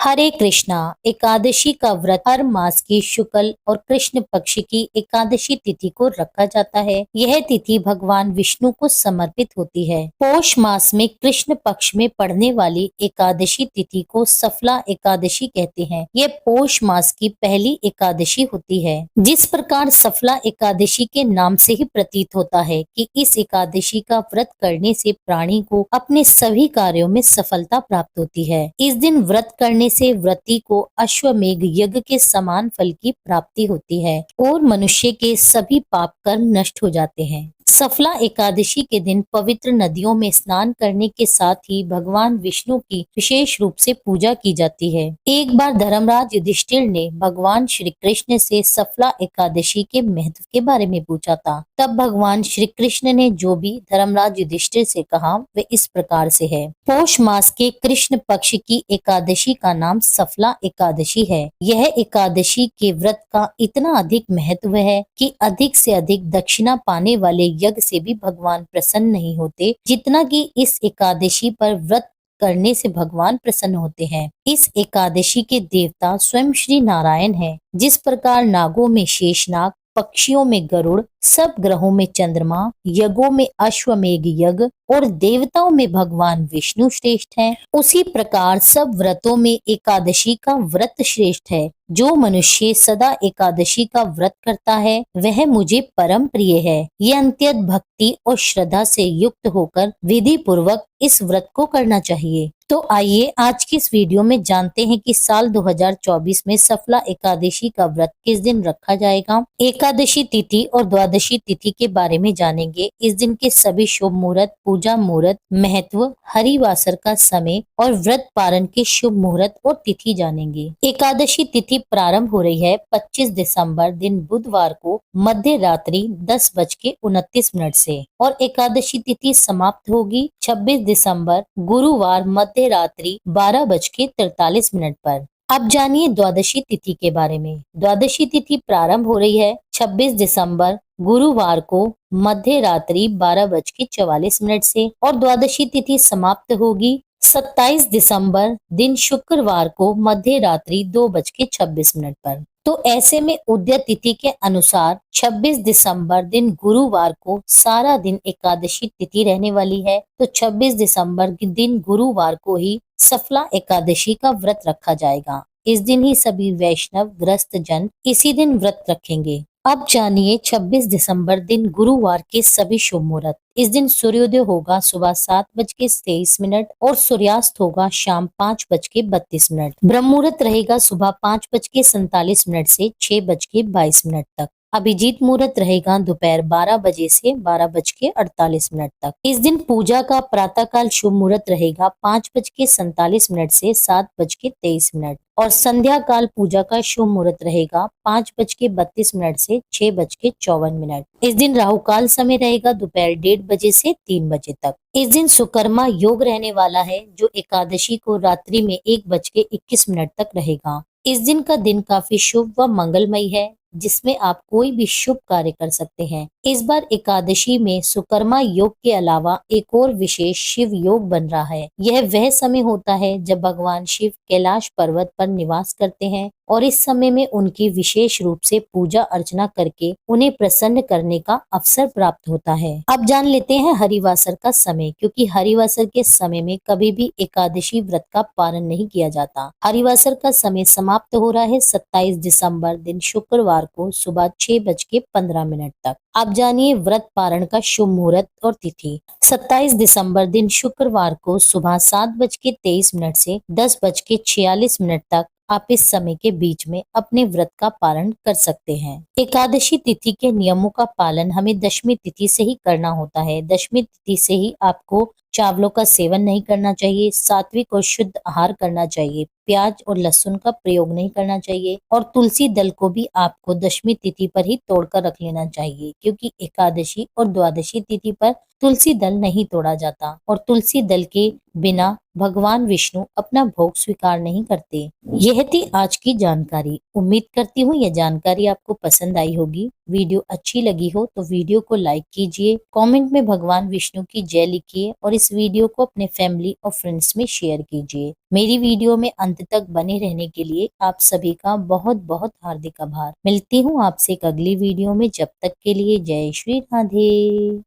हरे कृष्णा एकादशी का व्रत हर मास की शुक्ल और कृष्ण पक्ष की एकादशी तिथि को रखा जाता है। यह तिथि भगवान विष्णु को समर्पित होती है। पौष मास में कृष्ण पक्ष में पड़ने वाली एकादशी तिथि को सफला एकादशी कहते हैं। यह पौष मास की पहली एकादशी होती है। जिस प्रकार सफला एकादशी के नाम से ही प्रतीत होता है कि इस एकादशी का व्रत करने से प्राणी को अपने सभी कार्यों में सफलता प्राप्त होती है। इस दिन व्रत करने से व्रती को अश्वमेघ यज्ञ के समान फल की प्राप्ति होती है और मनुष्य के सभी पाप कर्म नष्ट हो जाते हैं। सफला एकादशी के दिन पवित्र नदियों में स्नान करने के साथ ही भगवान विष्णु की विशेष रूप से पूजा की जाती है। एक बार धर्मराज युधिष्ठिर ने भगवान श्री कृष्ण से सफला एकादशी के महत्व के बारे में पूछा था। तब भगवान श्री कृष्ण ने जो भी धर्मराज युधिष्ठिर से कहा वे इस प्रकार से है। पौष मास के कृष्ण पक्ष की एकादशी का नाम सफला एकादशी है। यह एकादशी के व्रत का इतना अधिक महत्व है कि अधिक से अधिक दक्षिणा पाने वाले यज्ञ से भी भगवान प्रसन्न नहीं होते, जितना कि इस एकादशी पर व्रत करने से भगवान प्रसन्न होते हैं। इस एकादशी के देवता स्वयं श्री नारायण हैं। जिस प्रकार नागों में शेषनाग, पक्षियों में गरुड़, सब ग्रहों में चंद्रमा, यज्ञों में अश्वमेघ यज्ञ और देवताओं में भगवान विष्णु श्रेष्ठ हैं, उसी प्रकार सब व्रतों में एकादशी का व्रत श्रेष्ठ है। जो मनुष्य सदा एकादशी का व्रत करता है वह मुझे परम प्रिय है। यह अत्यंत भक्ति और श्रद्धा से युक्त होकर विधि पूर्वक इस व्रत को करना चाहिए। तो आइए आज की इस वीडियो में जानते हैं कि साल 2024 में सफला एकादशी का व्रत किस दिन रखा जाएगा। एकादशी तिथि और द्वादशी तिथि के बारे में जानेंगे। इस दिन के सभी शुभ मुहूर्त, पूजा मुहूर्त, महत्व, हरिवासर का समय और व्रत पारण के शुभ मुहूर्त और तिथि जानेंगे। एकादशी तिथि प्रारंभ हो रही है 25 दिसंबर दिन बुधवार को मध्य रात्रि 10:29 से और एकादशी तिथि समाप्त होगी 26 दिसंबर गुरुवार मध्य रात्रि 12:43 पर। अब जानिए द्वादशी तिथि के बारे में। द्वादशी तिथि प्रारंभ हो रही है 26 दिसंबर गुरुवार को मध्य रात्रि 12:44 से और द्वादशी तिथि समाप्त होगी 27 दिसंबर दिन शुक्रवार को मध्य रात्रि 2:26 पर। तो ऐसे में उदय तिथि के अनुसार 26 दिसंबर दिन गुरुवार को सारा दिन एकादशी तिथि रहने वाली है। तो 26 दिसंबर के दिन गुरुवार को ही सफला एकादशी का व्रत रखा जाएगा। इस दिन ही सभी वैष्णव ग्रस्त जन इसी दिन व्रत रखेंगे। अब जानिए 26 दिसंबर दिन गुरुवार के सभी शुभ मुहूर्त। इस दिन सूर्योदय होगा सुबह 7:23 और सूर्यास्त होगा शाम 5:32। ब्रह्म मुहूर्त रहेगा सुबह 5:47 से 6:22 तक। अभिजीत मुहूर्त रहेगा दोपहर 12 बजे से 12:48 तक। इस दिन पूजा का प्रातःकाल शुभ मुहूर्त रहेगा 5:47 से 7:23 और संध्या काल पूजा का शुभ मुहूर्त रहेगा 5:32 से 6:54। इस दिन राहु काल समय रहेगा दोपहर 1:30 बजे से 3 बजे तक। इस दिन सुकर्मा योग रहने वाला है जो एकादशी को रात्रि में 1:21 तक रहेगा। इस दिन का दिन काफी शुभ व मंगलमय है जिसमें आप कोई भी शुभ कार्य कर सकते हैं। इस बार एकादशी में सुकर्मा योग के अलावा एक और विशेष शिव योग बन रहा है। यह वह समय होता है जब भगवान शिव कैलाश पर्वत पर निवास करते हैं और इस समय में उनकी विशेष रूप से पूजा अर्चना करके उन्हें प्रसन्न करने का अवसर प्राप्त होता है। अब जान लेते हैं हरिवासर का समय, क्योंकि हरिवासर के समय में कभी भी एकादशी व्रत का पालन नहीं किया जाता। हरिवासर का समय समाप्त हो रहा है 27 दिसंबर दिन शुक्रवार को सुबह 6:15 तक। अब जानिए व्रत पारण का शुभ मुहूर्त और तिथि। 27 दिसंबर दिन शुक्रवार को सुबह 7:23 से 10:46 तक आप इस समय के बीच में अपने व्रत का पालन कर सकते हैं। एकादशी तिथि के नियमों का पालन हमें दशमी तिथि से ही करना होता है। दशमी तिथि से ही आपको चावलों का सेवन नहीं करना चाहिए, सात्विक और शुद्ध आहार करना चाहिए, प्याज और लहसुन का प्रयोग नहीं करना चाहिए और तुलसी दल को भी आपको दशमी तिथि पर ही तोड़कर रख लेना चाहिए, क्योंकि एकादशी और द्वादशी तिथि पर तुलसी दल नहीं तोड़ा जाता और तुलसी दल के बिना भगवान विष्णु अपना भोग स्वीकार नहीं करते। यह थी आज की जानकारी। उम्मीद करती हूँ यह जानकारी आपको पसंद आई होगी। वीडियो अच्छी लगी हो तो वीडियो को लाइक कीजिए, कमेंट में भगवान विष्णु की जय लिखिए और इस वीडियो को अपने फैमिली और फ्रेंड्स में शेयर कीजिए। मेरी वीडियो में अंत तक बने रहने के लिए आप सभी का बहुत बहुत हार्दिक आभार। मिलती हूँ आपसे एक अगली वीडियो में, जब तक के लिए जय श्री राधे।